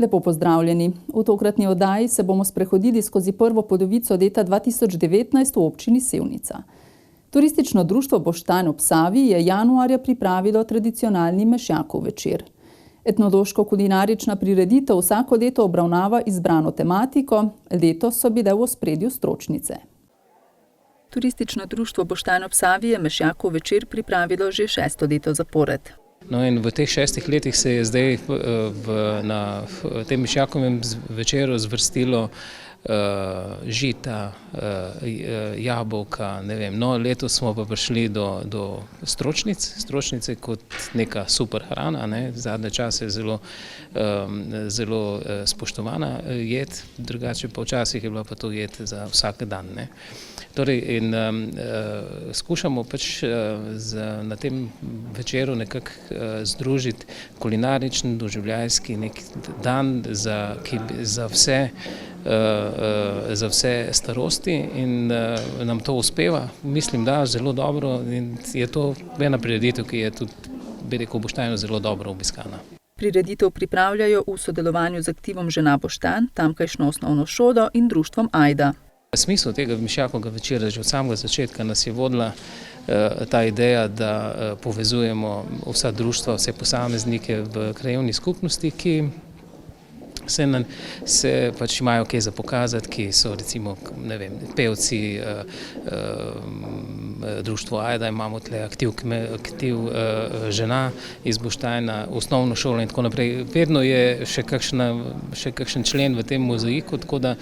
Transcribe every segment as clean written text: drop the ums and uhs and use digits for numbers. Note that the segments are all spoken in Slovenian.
Lepo pozdravljeni. V tokratni oddaji se bomo sprehodili skozi prvo polovico leta 2019 v občini Sevnica. Turistično društvo Boštanj ob Savi je januarja pripravilo tradicionalni Mešjakov večer. Etnološko-kulinarična prireditev vsako leto obravnava izbrano tematiko, letos so bile v ospredju stročnice. Turistično društvo Boštanj ob Savi je Mešjakov večer pripravilo že 6. leto zapored. No, in v teh 6 letih se je zdaj na tem Mešjakovem večeru zvrstilo žita, jabolka, ne vem. No, letos smo pa prišli do stročnic. Stročnice kot neka super hrana, ne. Zadnje čase je zelo spoštovana jed, drugače pa včasih je bila pa to jed za vsak dan, ne. Torej, in skušamo pač na tem večeru nekako združiti kulinarični, doživljajski nek dan za vse starosti in nam to uspeva. Mislim, da zelo dobro in je to ena prireditev, ki je tudi, bi rekel, v Boštanju zelo dobro obiskana. Prireditev pripravljajo v sodelovanju z aktivom Žena Boštanj, tamkajšnjo osnovno šolo in društvom Ajda. Smisel tega Mešjakovega večera že od samega začetka nas je vodila ta ideja, da povezujemo vsa društva, vse posameznike v krajevni skupnosti, ki se pač imajo kaj za pokazati, ki so recimo, ne vem, pevci, društvo Ajda, imamo tle aktiv žena iz Boštajna, osnovno šolo in tako naprej. Vedno je še kakšen člen v tem mozaiku, tako da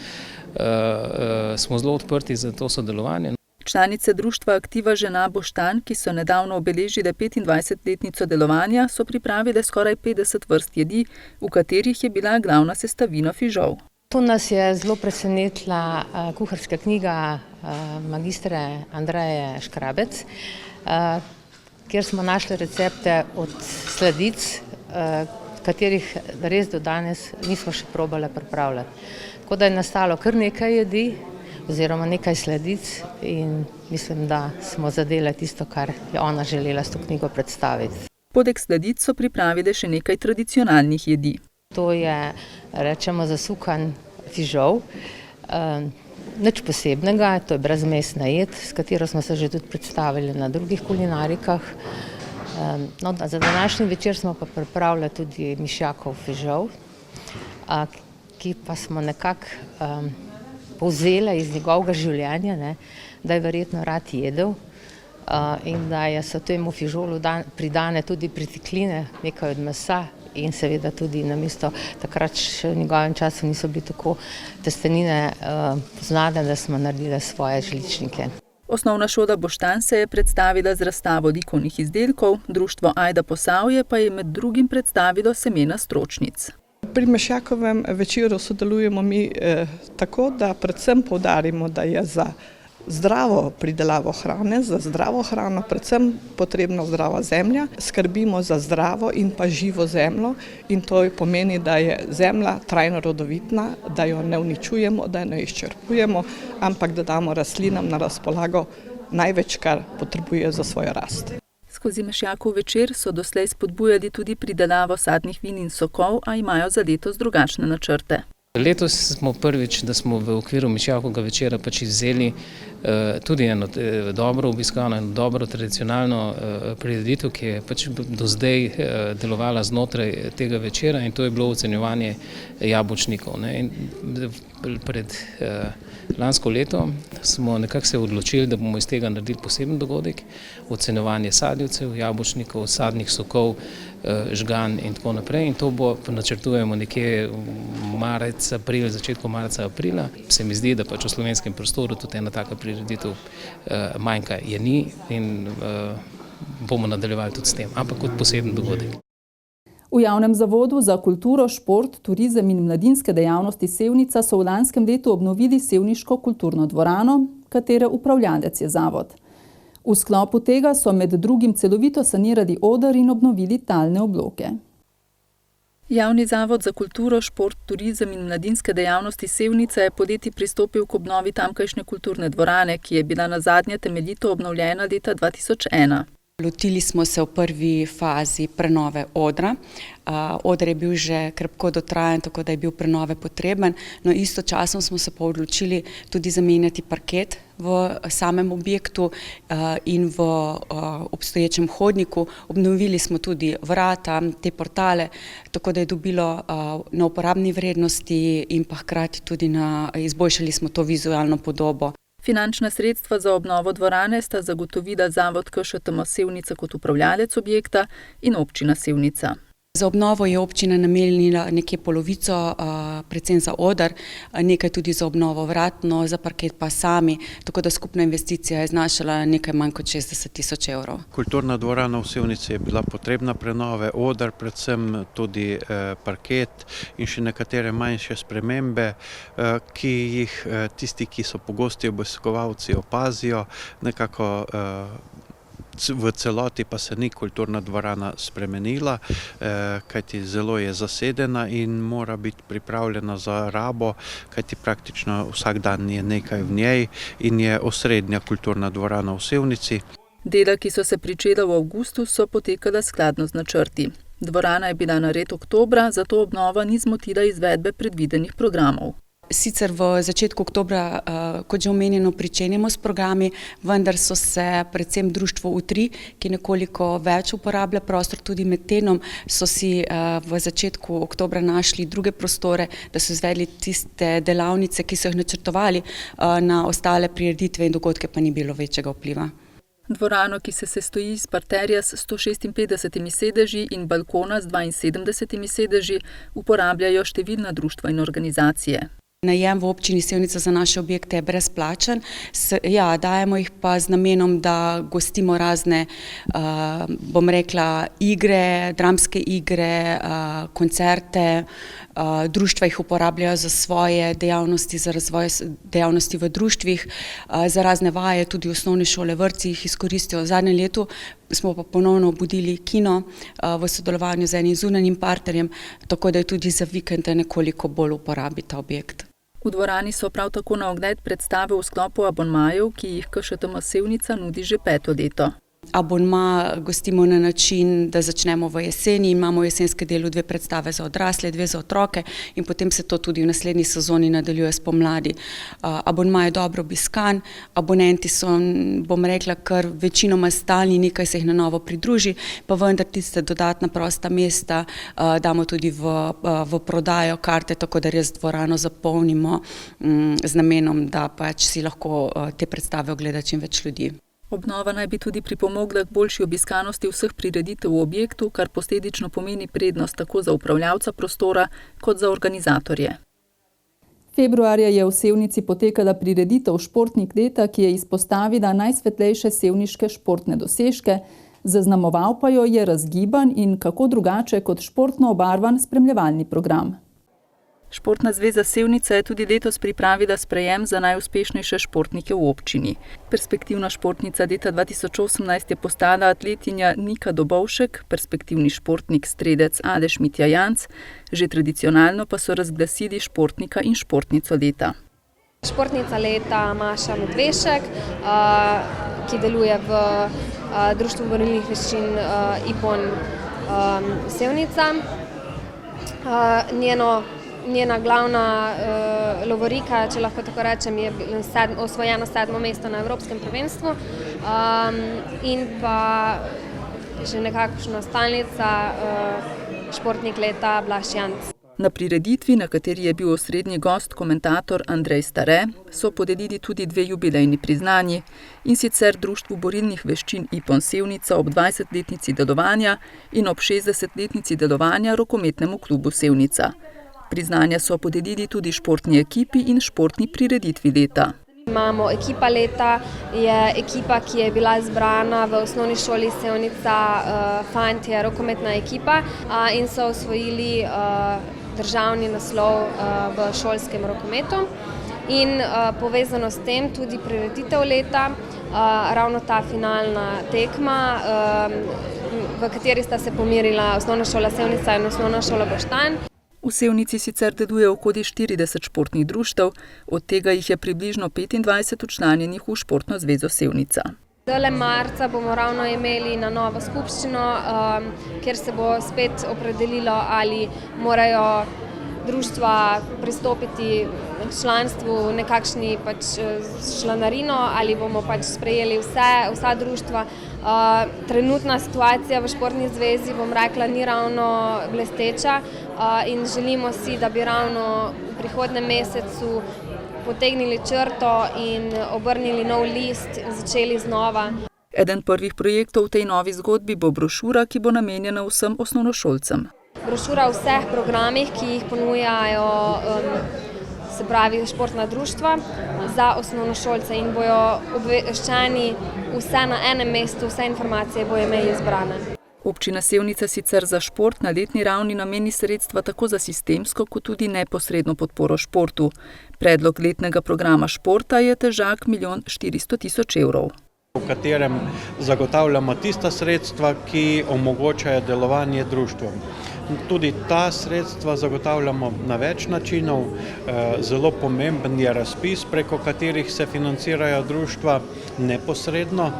smo zelo odprti za to sodelovanje. Članice društva aktiva Žena Boštanj, ki so nedavno obeležile 25-letnico delovanja, so pripravile skoraj 50 vrst jedi, v katerih je bila glavna sestavina fižol. Tu nas je zelo presenetila kuharska knjiga magistre Andreje Škrabec, kjer smo našli recepte od sladic, katerih res do danes nismo še probale pripravljati. Tako da je nastalo kar nekaj jedi oziroma nekaj sladic in mislim, da smo zadele tisto, kar je ona želela s to knjigo predstaviti. Poleg sladic so pripravile še nekaj tradicionalnih jedi. To je, rečemo, zasukan fižol, nič posebnega, to je brezmesna jed, s katero smo se že tudi predstavili na drugih kulinarikah. No, za današnji večer smo pa pripravili tudi Mešjakov fižol, ki pa smo nekako povzela iz njegovega življenja, ne, da je verjetno rad jedel in da so temu fižolu pridane tudi pritikline, nekaj od mesa in seveda tudi namesto takrat še v njegovem času niso bili tako testenine poznane, da smo naredili svoje žličnike. Osnovna šola Boštanj se je predstavila z razstavo likovnih izdelkov, društvo Ajda Posavje pa je med drugim predstavilo semena stročnic. Pri Mešjakovem večeru sodelujemo mi tako, da predvsem poudarimo, da je za zdravo pridelavo hrane, za zdravo hrano predvsem potrebna zdrava zemlja. Skrbimo za zdravo in pa živo zemljo in to pomeni, da je zemlja trajno rodovitna, da jo ne uničujemo, da jo ne izčrpujemo, ampak da damo rastlinam na razpolago največ, kar potrebuje za svojo rast. Skozi Mešjakov večer so doslej spodbujali tudi pridelavo sadnih vin in sokov, a imajo za letos drugačne načrte. Letos smo prvič, da smo v okviru Mešjakovega večera pač vzeli tudi eno dobro obiskano, eno dobro tradicionalno prireditev, ki je pač do zdaj delovala znotraj tega večera in to je bilo ocenjevanje jabolčnikov, ne. In pred lansko leto smo nekako se odločili, da bomo iz tega naredili poseben dogodek, ocenjevanje sadjevcev, jabolčnikov, sadnih sokov, žgan in tako naprej. In to načrtujemo nekje marec, april, začetku marca, aprila. Se mi zdi, da pač v slovenskem prostoru tudi ena taka prireditev manjka, je ni in bomo nadaljevali tudi s tem, ampak kot poseben dogodek. V Javnem zavodu za kulturo, šport, turizem in mladinske dejavnosti Sevnica so v lanskem letu obnovili sevniško kulturno dvorano, katere upravljalec je zavod. V sklopu tega so med drugim celovito sanirali oder in obnovili talne obloke. Javni zavod za kulturo, šport, turizem in mladinske dejavnosti Sevnica je poleti pristopil k obnovi tamkajšnje kulturne dvorane, ki je bila nazadnje temeljito obnovljena leta 2001. Lotili smo se v prvi fazi prenove odra. Oder je bil že krepko dotrajan, tako da je bil prenove potreben, no istočasno smo se pa odločili tudi zamenjati parket v samem objektu in v obstoječem hodniku. Obnovili smo tudi vrata, te portale, tako da je dobilo na uporabni vrednosti in pa hkrati tudi izboljšali smo to vizualno podobo. Finančna sredstva za obnovo dvorane sta zagotovila Zavod KŠTM Sevnica kot upravljalec objekta in občina Sevnica. Za obnovo je občina namenila nekje polovico, predvsem za oder, nekaj tudi za obnovo vrat, no za parket pa sami, tako da skupna investicija je znašala nekaj manj kot 60 000 evrov. Kulturna dvorana v Sevnici je bila potrebna prenove, oder, predvsem tudi parket in še nekatere manjše spremembe, ki jih tisti, ki so pogosti obiskovalci, opazijo, nekako v celoti pa se ni kulturna dvorana spremenila, kajti zelo je zasedena in mora biti pripravljena za rabo, kajti praktično vsak dan je nekaj v njej in je osrednja kulturna dvorana v Sevnici. Dela, ki so se pričela v avgustu, so potekala skladno z načrti. Dvorana je bila nared oktobra, zato obnova ni zmotila izvedbe predvidenih programov. Sicer v začetku oktobra, kot že omenjeno, pričenjamo s programi, vendar so se predvsem društvo U3, ki nekoliko več uporablja prostor tudi med tednom, so si v začetku oktobra našli druge prostore, da so izvedli tiste delavnice, ki so jih načrtovali, na ostale prireditve in dogodke pa ni bilo večjega vpliva. Dvorano, ki se sestoji iz parterja s 156 sedeži in balkona z 72 sedeži, uporabljajo številna društva in organizacije. Najem v občini Sevnica za naše objekte je brezplačen. Dajemo jih pa z namenom, da gostimo razne, bom rekla, igre, dramske igre, koncerte. Društva jih uporabljajo za svoje dejavnosti, za razvoj dejavnosti v društvih, za razne vaje, tudi osnovne šole, vrtci jih izkoristijo. V zadnjem letu smo pa ponovno obudili kino v sodelovanju z enim zunanjim partnerjem, tako da je tudi za vikende nekoliko bolj uporabi ta objekt. V dvorani so prav tako na ogled predstave v sklopu abonmajev, ki jih KŠTM Sevnica nudi že 5. leto. Abonma gostimo na način, da začnemo v jeseni in imamo v jesenskem delu 2 predstave za odrasle, 2 za otroke in potem se to tudi v naslednji sezoni nadaljuje spomladi. Abonma je dobro obiskan, abonenti so, bom rekla, kar večinoma stalni, nekaj se jih na novo pridruži, pa vendar tiste dodatna prosta mesta damo tudi v prodajo karte, tako da res dvorano zapolnimo z namenom, da pač si lahko te predstave ogleda čim več ljudi. Obnova naj bi tudi pripomogla k boljši obiskanosti vseh prireditev v objektu, kar posledično pomeni prednost tako za upravljavca prostora kot za organizatorje. Februarja je v Sevnici potekala prireditev Športnik leta, ki je izpostavila najsvetlejše sevniške športne dosežke, zaznamoval pa jo je razgiban in kako drugače kot športno obarvan spremljevalni program. Športna zveza Sevnica je tudi letos pripravila sprejem za najuspešnejše športnike v občini. Perspektivna športnica leta 2018 je postala atletinja Nika Dobovšek, perspektivni športnik strelec Aleš Mitja Janc, že tradicionalno pa so razglasili športnika in športnico leta. Športnica leta Maša Medvešek, ki deluje v Društvu borilnih veščin IPON Sevnica. Njena glavna lovorika, če lahko tako rečem, je osvojeno 7. mesto na Evropskem prvenstvu in pa že nekakšna stalnica športnik leta Blaž Janc. Na prireditvi, na kateri je bil osrednji gost komentator Andrej Stare, so podelili tudi 2 jubilejni priznanji, in sicer Društvu borilnih veščin IPON Sevnica ob 20-letnici delovanja in ob 60-letnici delovanja rokometnemu klubu Sevnica. Priznanja so podelili tudi športni ekipi in športni prireditvi leta. Imamo ekipa leta, je ekipa, ki je bila zbrana v osnovni šoli Sevnica, fantje, rokometna ekipa in so osvojili državni naslov v šolskem rokometu. In povezano s tem tudi prireditev leta, ravno ta finalna tekma, v kateri sta se pomerila osnovna šola Sevnica in osnovna šola Boštanj. V Sevnici sicer deluje okoli 40 športnih društev, od tega jih je približno 25 včlanjenih v Športno zvezo Sevnica. Zdajle marca bomo ravno imeli na novo skupščino, kjer se bo spet opredelilo, ali morajo društva pristopiti k članstvu nekakšni članarino ali bomo sprejeli vsa društva. Trenutna situacija v Športni zvezi, bom rekla, ni ravno blesteča in želimo si, da bi ravno v prihodnjem mesecu potegnili črto in obrnili nov list in začeli znova. Eden prvih projektov v tej novi zgodbi bo brošura, ki bo namenjena vsem osnovnošolcem. Brošura o vseh programih, ki jih ponujajo se pravi športna društva za osnovnošolce in bojo obveščeni vse na enem mestu, vse informacije bojo imeli izbrane. Občina Sevnica sicer za šport na letni ravni nameni sredstva tako za sistemsko kot tudi neposredno podporo športu. Predlog letnega programa športa je težak 1 400 000 evrov. V katerem zagotavljamo tista sredstva, ki omogočajo delovanje društvom. Tudi ta sredstva zagotavljamo na več načinov. Zelo pomemben je razpis, preko katerih se financirajo društva neposredno.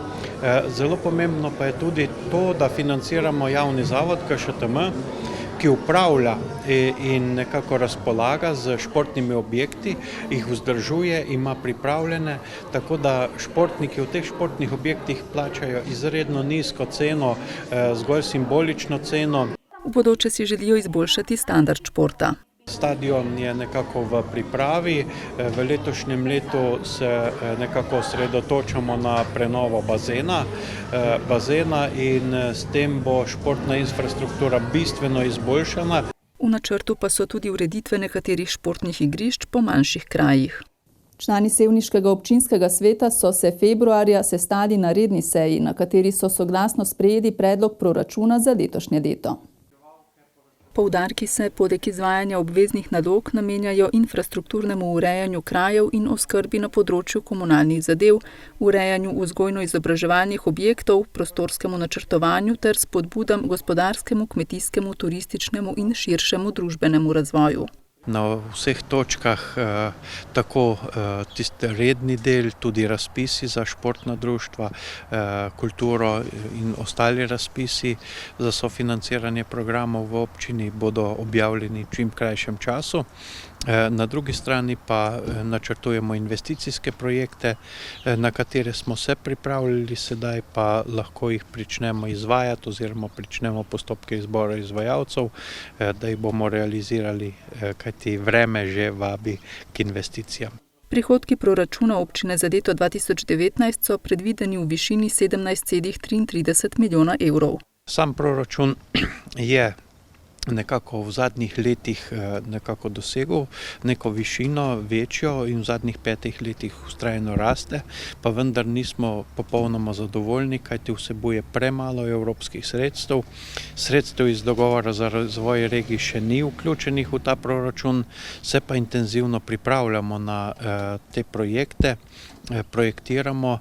Zelo pomembno pa je tudi to, da financiramo javni zavod KŠTM, ki upravlja in nekako razpolaga z športnimi objekti, jih vzdržuje, ima pripravljene, tako da športniki v teh športnih objektih plačajo izredno nizko ceno, zgolj simbolično ceno. V bodoče si želijo izboljšati standard športa. Stadion je nekako v pripravi. V letošnjem letu se nekako osredotočamo na prenovo bazena in s tem bo športna infrastruktura bistveno izboljšana. V načrtu pa so tudi ureditve nekaterih športnih igrišč po manjših krajih. Člani sevniškega občinskega sveta so se februarja sestali na redni seji, na kateri so soglasno sprejeli predlog proračuna za letošnje leto. Poudarki se poleg izvajanja obveznih nalog namenjajo infrastrukturnemu urejanju krajev in oskrbi na področju komunalnih zadev, urejanju vzgojno-izobraževalnih objektov, prostorskemu načrtovanju ter spodbudam gospodarskemu, kmetijskemu, turističnemu in širšemu družbenemu razvoju. Na vseh točkah, tako tisti redni del, tudi razpisi za športna društva, kulturo in ostali razpisi za sofinanciranje programov v občini bodo objavljeni v čim krajšem času. Na drugi strani pa načrtujemo investicijske projekte, na katere smo se pripravljali, sedaj pa lahko jih pričnemo izvajati oziroma pričnemo postopke izbora izvajalcev, da jih bomo realizirali, kajti vreme že vabi k investicijam. Prihodki proračuna občine za leto 2019 so predvideni v višini 17,33 milijona evrov. Sam proračun je nekako v zadnjih letih nekako dosegel neko višino večjo in v zadnjih 5 letih vztrajno raste, pa vendar nismo popolnoma zadovoljni, kajti vsebuje premalo evropskih sredstev. Sredstev iz dogovora za razvoj regij še ni vključenih v ta proračun, se pa intenzivno pripravljamo na te projekte, projektiramo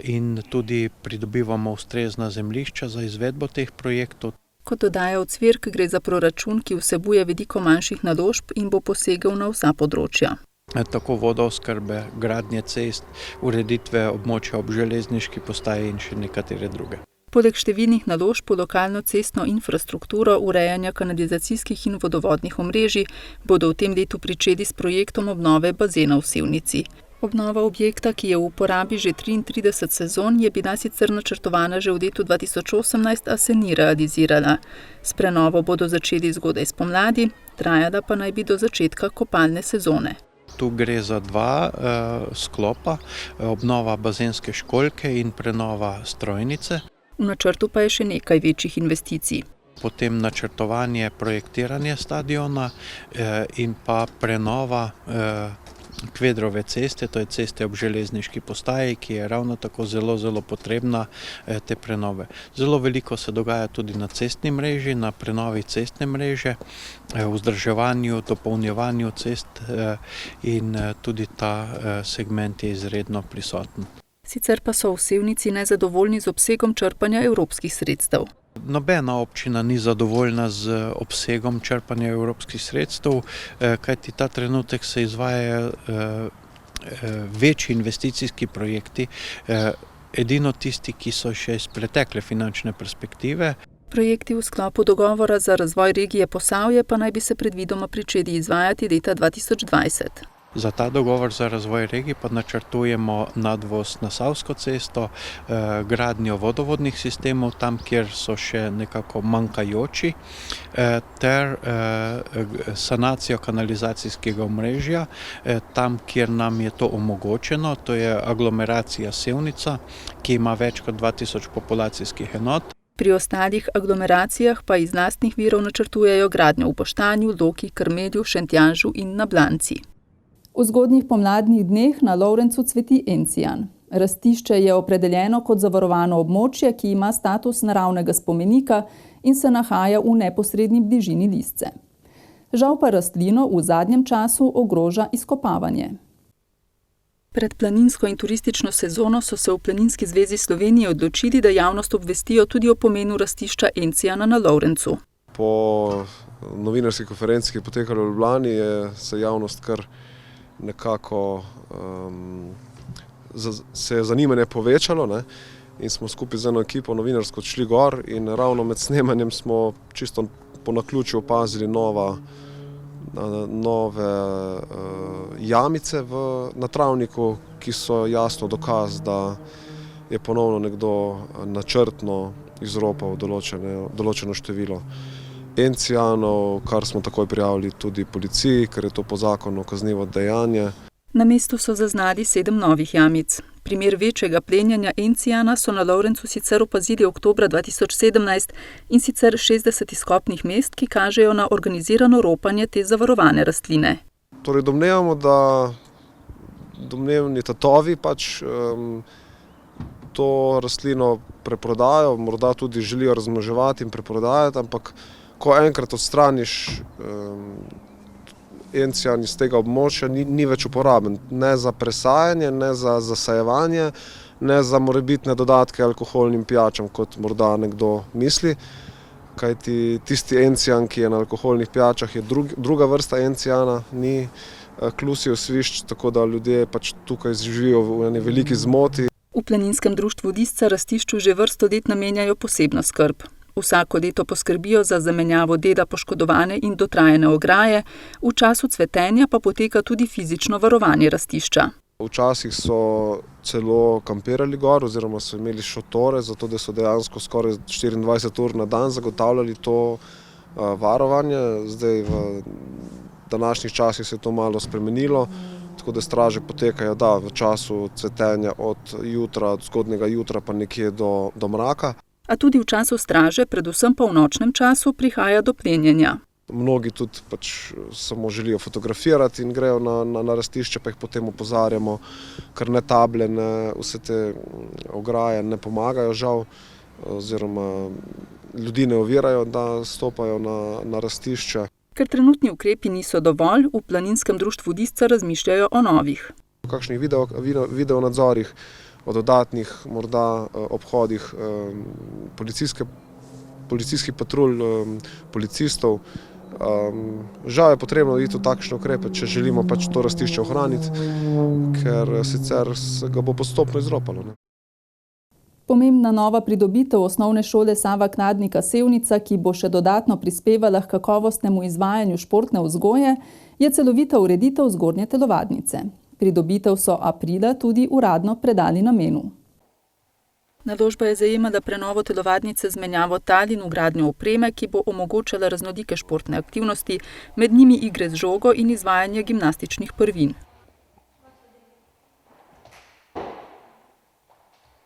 in tudi pridobivamo ustrezna zemljišča za izvedbo teh projektov. Kot dodaja Ocvirk, gre za proračun, ki vsebuje veliko manjših naložb in bo posegel na vsa področja. Tako vodooskrbe, gradnje cest, ureditve območja ob železniški postaji in še nekatere druge. Poleg številnih naložb v lokalno cestno infrastrukturo, urejanja kanalizacijskih in vodovodnih omrežij, bodo v tem letu pričeli s projektom obnove bazena v Sevnici. Obnova objekta, ki je v uporabi že 33 sezon, je bila sicer načrtovana že v letu 2018, a se ni realizirala. S prenovo bodo začeli zgodaj spomladi, trajala pa naj bi do začetka kopalne sezone. Tu gre za 2 sklopa, obnova bazenske školjke in prenova strojnice. V načrtu pa je še nekaj večjih investicij. Potem načrtovanje, projektiranje stadiona in pa prenova Kvedrove ceste, to je ceste ob železniški postaji, ki je ravno tako zelo potrebna te prenove. Zelo veliko se dogaja tudi na cestni mreži, na prenovi cestne mreže, vzdrževanju, dopolnjevanju cest in tudi ta segment je izredno prisoten. Sicer pa so v Sevnici nezadovoljni z obsegom črpanja evropskih sredstev. Nobena občina ni zadovoljna z obsegom črpanja evropskih sredstev, kajti ta trenutek se izvajajo večji investicijski projekti. edino tisti, ki so še iz pretekle finančne perspektive. Projekti v sklopu dogovora za razvoj regije Posavje pa naj bi se predvidoma pričeli izvajati leta 2020. Za ta dogovor za razvoj regije pa načrtujemo nadvoz na Savsko cesto, gradnjo vodovodnih sistemov tam, kjer so še nekako manjkajoči, ter sanacijo kanalizacijskega omrežja tam, kjer nam je to omogočeno, to je aglomeracija Sevnica, ki ima več kot 2000 populacijskih enot. Pri ostalih aglomeracijah pa iz lastnih virov načrtujejo gradnjo v Boštanju, Loki, Krmelju, Šentjanžu in na Blanci. V zgodnjih pomladnih dneh na Lovrencu cveti encijan. Rastišče je opredeljeno kot zavarovano območje, ki ima status naravnega spomenika in se nahaja v neposredni bližini Lisce. Žal pa rastlino v zadnjem času ogroža izkopavanje. Pred planinsko in turistično sezono so se v Planinski zvezi Slovenije odločili, da javnost obvestijo tudi o pomenu rastišča encijana na Lovrencu. Po novinarski konferenci, ki je potekala v Ljubljani, se javnost kar nekako se je zanimanje povečalo, ne? In smo skupaj z eno ekipo novinarsko odšli gor in ravno med snemanjem smo čisto po naključju opazili nove jamice na travniku, ki so jasno dokaz, da je ponovno nekdo načrtno izropal določeno število encijanov, kar smo takoj prijavili tudi policiji, ker je to po zakonu kaznivo dejanje. Na mestu so zaznali 7 novih jamic. Primer večjega plenjenja encijana so na Lovrencu sicer opazili oktobra 2017 in sicer 60 izkopnih mest, ki kažejo na organizirano ropanje te zavarovane rastline. Torej domnevamo, da domnevni tatovi to rastlino preprodajo, morda tudi želijo razmnoževati in preprodajati, ampak ko enkrat odstraniš encijan iz tega območja, ni več uporaben. Ne za presajanje, ne za zasajevanje, ne za morebitne dodatke alkoholnim pijačam, kot morda nekdo misli. Kajti tisti encijan, ki je na alkoholnih pijačah, je druga vrsta encijana, ni klusijev svišč, tako da ljudje tukaj živijo v eni veliki zmoti. V Planinskem društvu Lisca rastišču že vrsto let namenjajo posebno skrb. Vsako leto poskrbijo za zamenjavo dela poškodovane in dotrajane ograje, v času cvetenja pa poteka tudi fizično varovanje rastišča. Včasih so celo kampirali gor oziroma so imeli šotore, zato da so dejansko skoraj 24 ur na dan zagotavljali to varovanje. Zdaj v današnjih časih se je to malo spremenilo, tako da straže potekajo v času cvetenja od zgodnjega jutra pa nekje do mraka. A tudi v času straže, predvsem pa v nočnem času, prihaja do plenjenja. Mnogi tudi samo želijo fotografirati in grejo na rastišče, pa jih potem opozarjamo, ker ne table, vse te ograje ne pomagajo žal, oziroma ljudi ne ovirajo, da stopajo na rastišče. Ker trenutni ukrepi niso dovolj, v Planinskem društvu Lisca razmišljajo o novih. V kakšnih video nadzorih, o dodatnih morda obhodih policijskih patrulj, policistov. Žal je potrebno iti v takšne ukrepe, če želimo to rastišče ohraniti, ker sicer se ga bo postopno izropalo. Pomembna nova pridobitev osnovne šole Sava Knadnika Sevnica, ki bo še dodatno prispevala k kakovostnemu izvajanju športne vzgoje, je celovita ureditev zgornje telovadnice. Pridobitev so aprila tudi uradno predali namenu. Naložba je zajemala prenovo telovadnice z menjavo tal in vgradnjo opreme, ki bo omogočala raznolike športne aktivnosti, med njimi igre z žogo in izvajanje gimnastičnih prvin.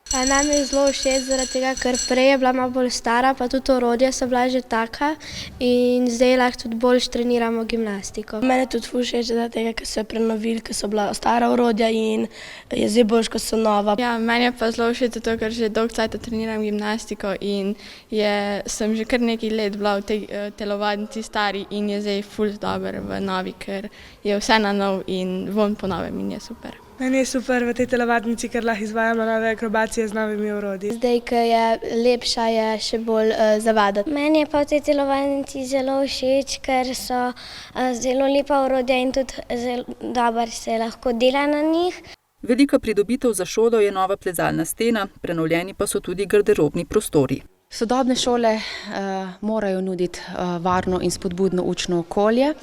Nam je zelo všeč zaradi tega, ker prej je bila malo bolj stara, pa tudi orodja so bila že taka in zdaj lahko tudi bolj treniramo gimnastiko. Mene tudi ful všeč zaradi tega, ker so jo prenovili, ker so bila stara orodja in je zdaj boljše, ko so nova. Ja, meni je pa zelo všeč zato, ker že dolgo časa treniram gimnastiko in sem že kar nekaj let bila v tej telovadnici stari in je zdaj ful dober v novi, ker je vse na nov in von po novem in je super. Meni je super v tej telovadnici, ker lahko izvajamo nove akrobacije z novimi orodji. Zdaj, ko je lepša, je še bolj zavadati. Meni je pa v tej telovadnici zelo všeč, ker so zelo lepa orodja in tudi zelo dobro se lahko dela na njih. Velika pridobitev za šolo je nova plezalna stena, prenovljeni pa so tudi garderobni prostori. Sodobne šole morajo nuditi varno in spodbudno učno okolje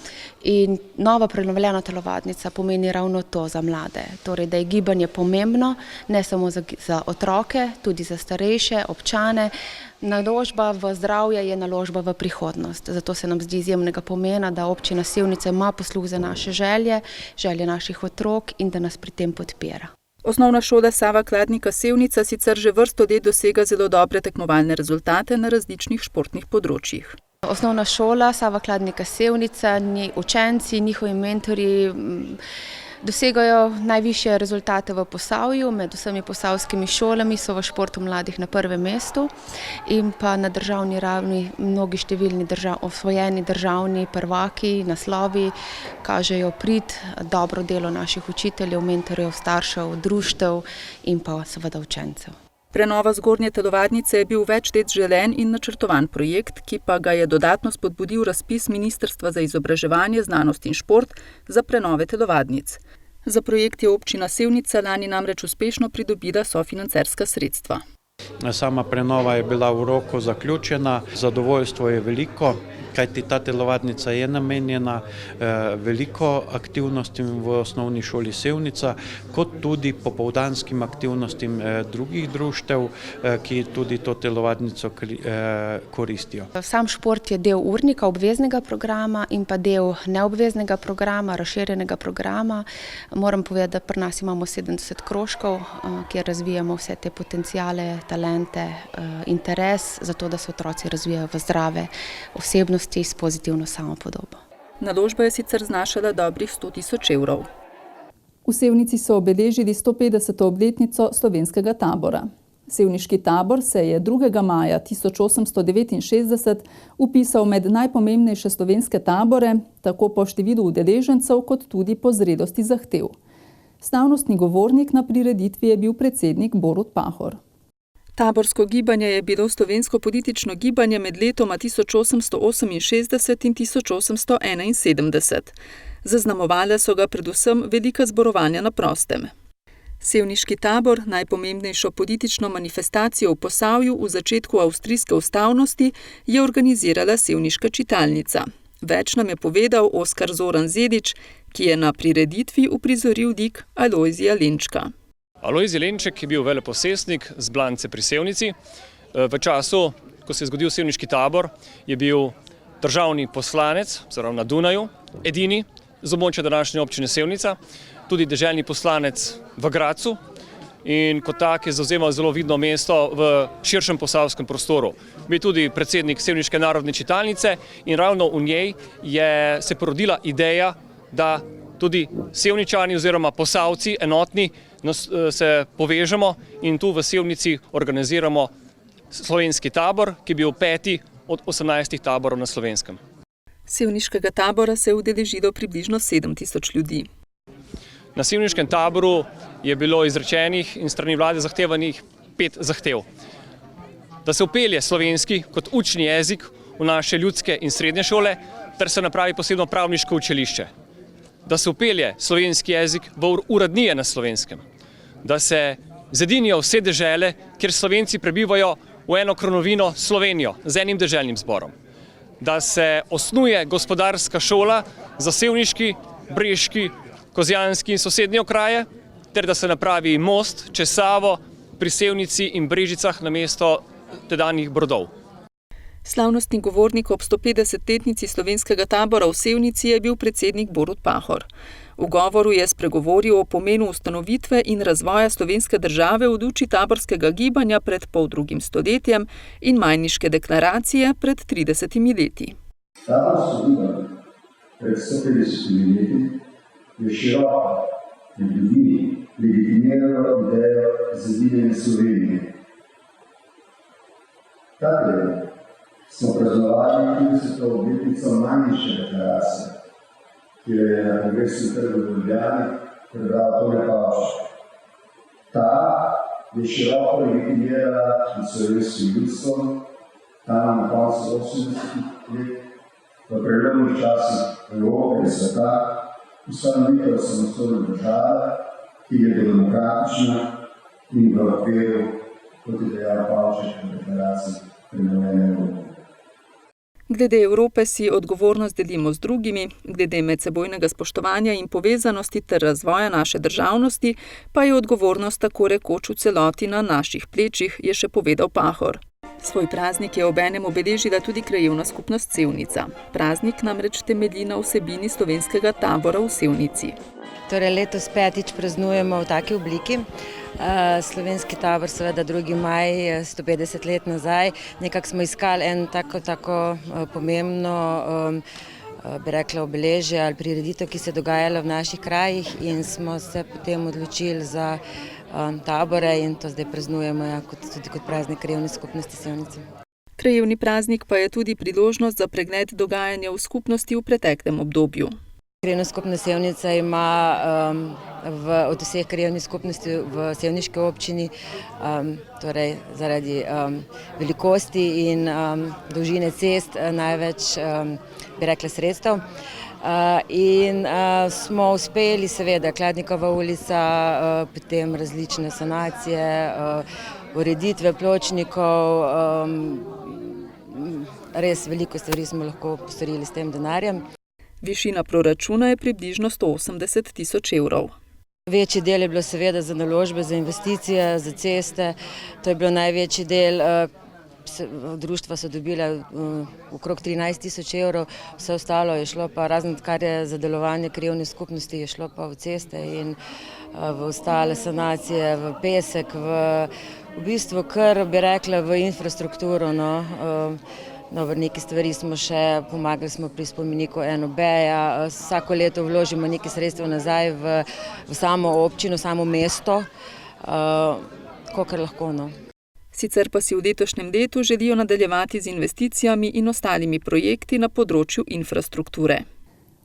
in nova prenovljena telovadnica pomeni ravno to za mlade. Torej, da je gibanje pomembno, ne samo za otroke, tudi za starejše, občane. Naložba v zdravje je naložba v prihodnost. Zato se nam zdi izjemnega pomena, da občina Sevnica ima posluh za naše želje, želje naših otrok in da nas pri tem podpira. Osnovna šola Sava Kladnika Sevnica sicer že vrsto let dosega zelo dobre tekmovalne rezultate na različnih športnih področjih. Osnovna šola Sava Kladnika Sevnica, učenci, njihovi mentorji dosegajo najvišje rezultate v Posavju, med vsemi posavskimi šolami so v športu mladih na prvem mestu in pa na državni ravni mnogi številni osvojeni državni prvaki, naslovi kažejo prid, dobro delo naših učiteljev, mentorjev, staršev, društev in pa seveda učencev. Prenova zgornje telovadnice je bil več let želen in načrtovan projekt, ki pa ga je dodatno spodbudil razpis Ministrstva za izobraževanje, znanost in šport za prenove telovadnic. Za projekt je občina Sevnica lani namreč uspešno pridobila sofinancerska sredstva. Sama prenova je bila v roku zaključena, zadovoljstvo je veliko, kajti ta telovadnica je namenjena veliko aktivnostim v osnovni šoli Sevnica, kot tudi popoldanskim aktivnostim drugih društev, ki tudi to telovadnico koristijo. Sam šport je del urnika obveznega programa in pa del neobveznega programa, razširjenega programa. Moram povedati, da pri nas imamo 70 krožkov, kjer razvijamo vse te potencijale, talente, interes za to, da se otroci razvijajo v zdrave osebnosti s pozitivno samopodobo. Naložba je sicer znašala dobrih 100.000 evrov. V Sevnici so obeležili 150. obletnico slovenskega tabora. Sevniški tabor se je 2. maja 1869 vpisal med najpomembnejše slovenske tabore, tako po številu udeležencev, kot tudi po zrelosti zahtev. Slavnostni govornik na prireditvi je bil predsednik Borut Pahor. Taborsko gibanje je bilo slovensko politično gibanje med letoma 1868 in 1871. Zaznamovale so ga predvsem velika zborovanja na prostem. Sevniški tabor, najpomembnejšo politično manifestacijo v Posavju v začetku avstrijske ustavnosti, je organizirala Sevniška čitalnica. Več nam je povedal Oskar Zoran Zedič, ki je na prireditvi uprizoril lik Alojzija Lenčka. Alojzij Lenček je bil veleposestnik z Blance pri Sevnici. V času, ko se je zgodil Sevniški tabor, je bil državni poslanec, na Dunaju, edini z območja današnje občine Sevnica, tudi deželni poslanec v Gradcu in kot tak je zavzemal zelo vidno mesto v širšem posavskem prostoru. Bil tudi predsednik Sevniške narodne čitalnice in ravno v njej je se porodila ideja, da tudi Sevničani oziroma Posavci enotni se povežemo in tu v Sevnici organiziramo slovenski tabor, ki je bil 5. od 18 taborov na Slovenskem. Sevniškega tabora se je udeležilo približno 7.000 ljudi. Na Sevniškem taboru je bilo izrečenih in strani vlade zahtevanih 5 zahtev. Da se vpelje slovenski kot učni jezik v naše ljudske in srednje šole, ter se napravi posebno pravniško učilišče. Da se vpelje slovenski jezik v uradnije na Slovenskem. Da se zedinijo vse dežele, kjer Slovenci prebivajo v eno kronovino Slovenijo z enim deželnim zborom. Da se osnuje gospodarska šola za sevniški, breški, kozjanski in sosednje okraje, ter da se napravi most čez Savo pri Sevnici in Brežicah namesto tedanjih brodov. Slavnostni govornik ob 150-letnici slovenskega tabora v Sevnici je bil predsednik Borut Pahor. V govoru je spregovoril o pomenu ustanovitve in razvoja slovenske države v luči taborskega gibanja pred poldrugim stoletjem in Majniške deklaracije pred 30 leti. Taborsko gibanje pred 150 leti je široko med ljudmi legitimiralo idejo zedinjene Slovenije. Takrat smo praznovali 30. obletnico Majniške deklaracije, ki jo je na Kongresnem trgu v Ljubljani prebral Tone Pavšič. Ta je široko legitimirala med slovenskim ljudstvom, tam na koncu 80 let, v prelomnih časih Evrope in sveta, ustanovitev samostojne države ki je demokratična in v okviru, kot je dejal Pavček v deklaraciji, prenovljene Evrope. Glede Evrope si odgovornost delimo z drugimi, glede medsebojnega spoštovanja in povezanosti ter razvoja naše državnosti pa je odgovornost tako rekoč v celoti na naših plečih, je še povedal Pahor. Svoj praznik je obenem obeležila tudi krajevna skupnost Sevnica. Praznik namreč temelji na vsebini slovenskega tabora v Sevnici. Torej letos 5. praznujemo v taki obliki. Slovenski tabor, seveda 2. maj, 150 let nazaj. Nekako smo iskali en tako pomembno, bi rekla, obeležje ali prireditev, ki se je dogajala v naših krajih in smo se potem odločili za tabore in to zdaj praznujemo tudi kot praznik krajevne skupnosti Sevnice. Krajevni praznik pa je tudi priložnost za pregled dogajanja v skupnosti v preteklem obdobju. Krajevna skupnost Sevnica ima od vseh krajevnih skupnosti v sevniški občini, torej zaradi velikosti in dolžine cest največ, bi rekla, sredstev. In smo uspeli, seveda, Kladnikova ulica, potem različne sanacije, ureditve pločnikov, res veliko stvari smo lahko postorili s tem denarjem. Višina proračuna je približno 180 tisoč evrov. Večji del je bilo seveda za naložbe, za investicije, za ceste, to je bilo največji del. Društva so dobila okrog 13 tisoč evrov, vse ostalo je šlo pa, razen kar je za delovanje krajevne skupnosti, je šlo pa v ceste in v ostale sanacije, v pesek, v bistvu kar, bi rekla, v infrastrukturo. V neki stvari smo še pomagali smo pri spomeniku NOB-ja, vsako leto vložimo nekaj sredstev nazaj v samo občino, samo mesto, kolikor lahko. Sicer pa si v letošnjem letu želijo nadaljevati z investicijami in ostalimi projekti na področju infrastrukture.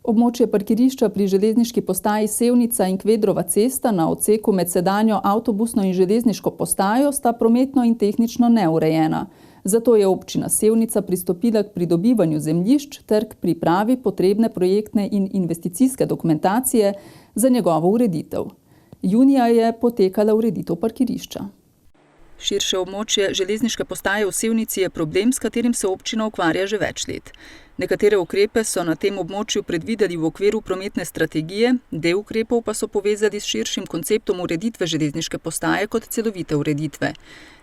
Območje parkirišča pri železniški postaji Sevnica in Kvedrova cesta na odseku med sedanjo avtobusno in železniško postajo sta prometno in tehnično neurejena. Zato je občina Sevnica pristopila k pridobivanju zemljišč ter k pripravi potrebne projektne in investicijske dokumentacije za njegovo ureditev. Junija je potekala ureditev parkirišča. Širše območje železniške postaje v Sevnici je problem, s katerim se občina ukvarja že več let. Nekatere ukrepe so na tem območju predvideli v okviru prometne strategije, del ukrepov pa so povezali s širšim konceptom ureditve železniške postaje kot celovite ureditve.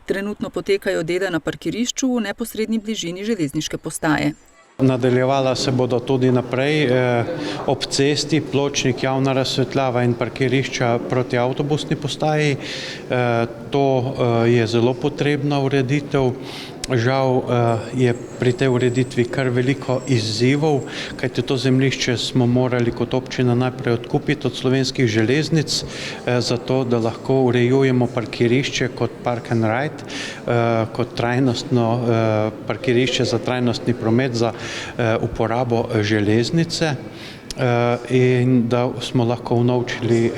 Trenutno potekajo dela na parkirišču v neposredni bližini železniške postaje. Nadaljevala se bodo tudi naprej ob cesti, pločnik, javna razsvetljava in parkirišča proti avtobusni postaji. To je zelo potrebna ureditev. Žal je pri tej ureditvi kar veliko izzivov, kajti to zemljišče smo morali kot občina najprej odkupiti od Slovenskih železnic, zato da lahko urejujemo parkirišče kot park and ride, kot trajnostno parkirišče za trajnostni promet za uporabo železnice. In da smo lahko unovčili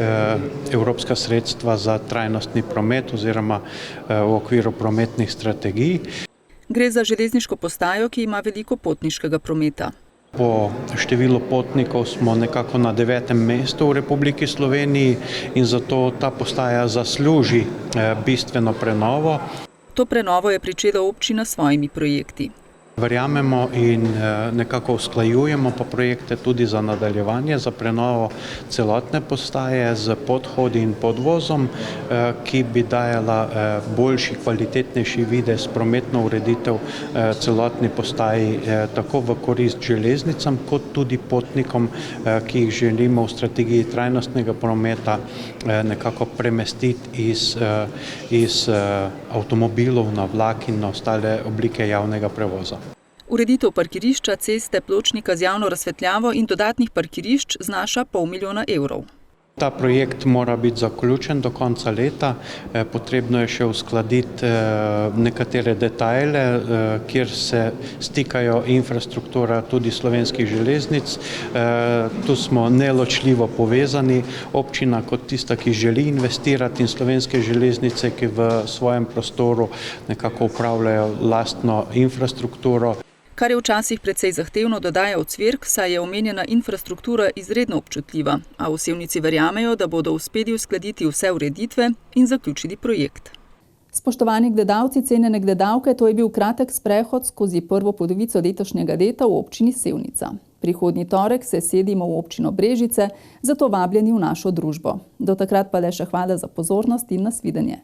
evropska sredstva za trajnostni promet oziroma v okviru prometnih strategij. Gre za železniško postajo, ki ima veliko potniškega prometa. Po številu potnikov smo nekako na 9. mestu v Republiki Sloveniji in zato ta postaja zasluži bistveno prenovo. To prenovo je pričela občina s svojimi projekti. Verjamemo in nekako usklajujemo pa projekte tudi za nadaljevanje, za prenovo celotne postaje z podhodi in podvozom, ki bi dajala boljši, kvalitetnejši videz, prometno ureditev celotni postaji, tako v korist železnicam, kot tudi potnikom, ki jih želimo v strategiji trajnostnega prometa nekako premestiti iz avtomobilov na vlak in na ostale oblike javnega prevoza. Ureditev parkirišča, ceste, pločnika z javno razsvetljavo in dodatnih parkirišč znaša $500 000. Ta projekt mora biti zaključen do konca leta. Potrebno je še uskladiti nekatere detajle, kjer se stikajo infrastruktura tudi Slovenskih železnic. Tu smo neločljivo povezani. Občina kot tista, ki želi investirati, in Slovenske železnice, ki v svojem prostoru nekako upravljajo lastno infrastrukturo. kar je včasih precej zahtevno, dodaja Ocvirk, saj je omenjena infrastruktura izredno občutljiva, a v Sevnici verjamejo, da bodo uspeli uskladiti vse ureditve in zaključiti projekt. Spoštovani gledalci, cenjene gledalke, to je bil kratek sprehod skozi prvo polovico letošnjega leta v občini Sevnica. Prihodnji torek se sedimo v občino Brežice, zato vabljeni v našo družbo. Do takrat pa le še hvala za pozornost in nasvidenje.